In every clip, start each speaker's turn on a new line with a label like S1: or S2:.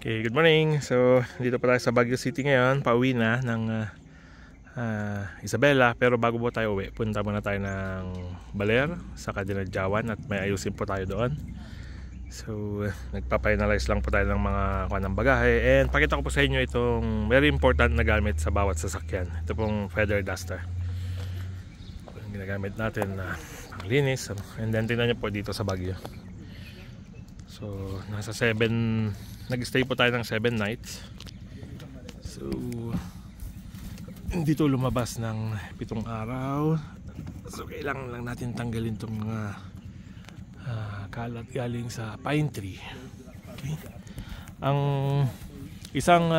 S1: Okay, good morning. So, dito pa tayo sa Baguio City ngayon. Pauwi na ng Isabela. Pero bago po tayo uwi, punta muna tayo ng Baler sa Dinadjawan at may ayusin po tayo doon. So, nagpa-finalize lang po tayo ng mga ng bagahe. And pakita ko po sa inyo itong very important na gamit sa bawat sasakyan. Ito pong feather duster. Yung ginagamit natin na panglinis. And then tingnan nyo po dito sa Baguio. So, nasa 7... Nag-stay po tayo ng 7 nights. So, dito lumabas ng 7 araw. So, kailangan lang natin tanggalin itong mga kalat galing sa pine tree. Okay. Ang isang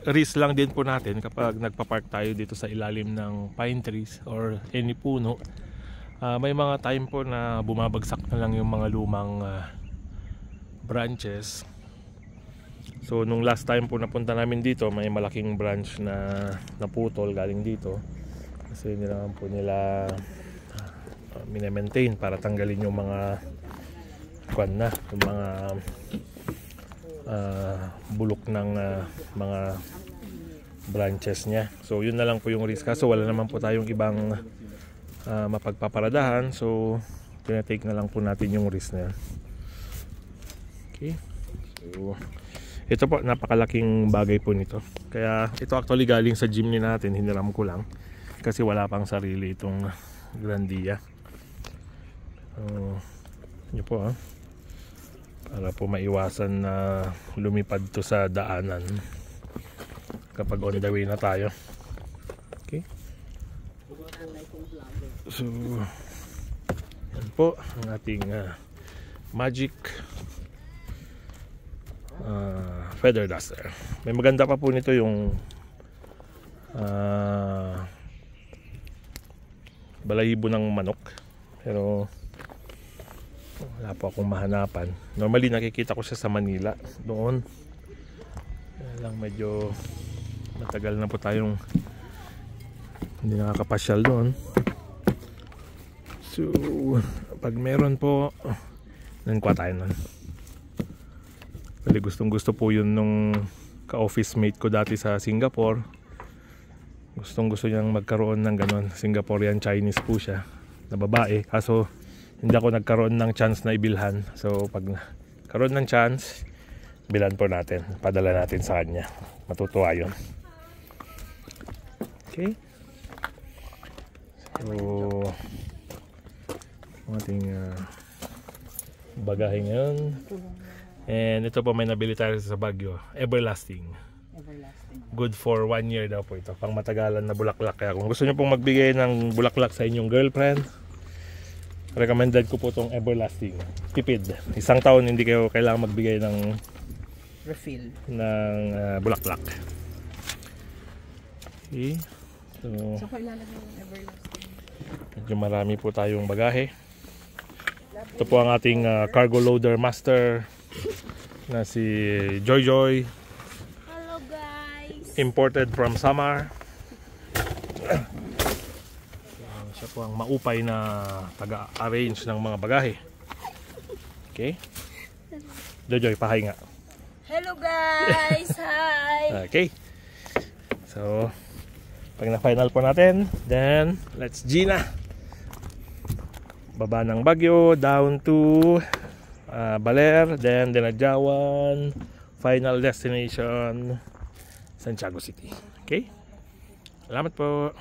S1: risk lang din po natin kapag nagpa-park tayo dito sa ilalim ng pine trees or any puno, may mga time po na bumabagsak na lang yung mga lumang branches. So nung last time po napunta namin dito, may malaking branch na naputol galing dito. Kasi hindi naman po nila minemaintain para tanggalin yung mga yung mga bulok ng mga branches niya. So yun na lang po yung risk. Kaso wala naman po tayong ibang mapagpaparadahan. So tinatake na lang po natin yung risk na yan. Okay. So ito po, napakalaking bagay po nito. Kaya ito actually galing sa jeepney natin, hiniram ko lang. Kasi wala pang sarili itong Grandia. Yun po para po maiwasan na lumipad to sa daanan kapag on the way na tayo. Okay. So, yan po ang ating magic feather duster. May maganda pa po nito yung balahibo ng manok, pero wala po akong mahanapan. Normally nakikita ko siya sa Manila doon. Kaya lang medyo matagal na po tayong hindi nakakapasyal doon. So pag meron po, nankuha tayo nun. Kasi gustong gusto po yun nung ka-office mate ko dati sa Singapore. Gustong gusto niyang magkaroon ng ganon. Singaporean Chinese po siya na babae. Kaso hindi ako nagkaroon ng chance na ibilhan. So pag karoon ng chance, bilan po natin. Padala natin sa kanya. Matutuwa yun. Okay. So ating bagahe ngayon. And ito po may nabili tayo sa Baguio, Everlasting. Good for 1 year daw po ito, pang matagalan na bulaklak. Kaya kung gusto nyo pong magbigay ng bulaklak sa inyong girlfriend, recommended ko po itong Everlasting. Tipid, 1 taon hindi kayo kailangan magbigay ng
S2: refill
S1: ng bulaklak. Okay. So
S2: ilalagay yung Everlasting.
S1: Medyo marami po tayong bagahe. Ito po ang ating cargo loader master na si Joy Joy.
S2: Hello guys.
S1: Imported from Samar. Siya po ang maupay na taga-arrange ng mga bagahe. Okay. Joy Joy, pahay nga.
S2: Hello guys. Hi.
S1: Okay. So pag na-final po natin, then let's G na. Baba ng Baguio down to Baler, then Dinadjawan, final destination Santiago City. Okay? Salamat po.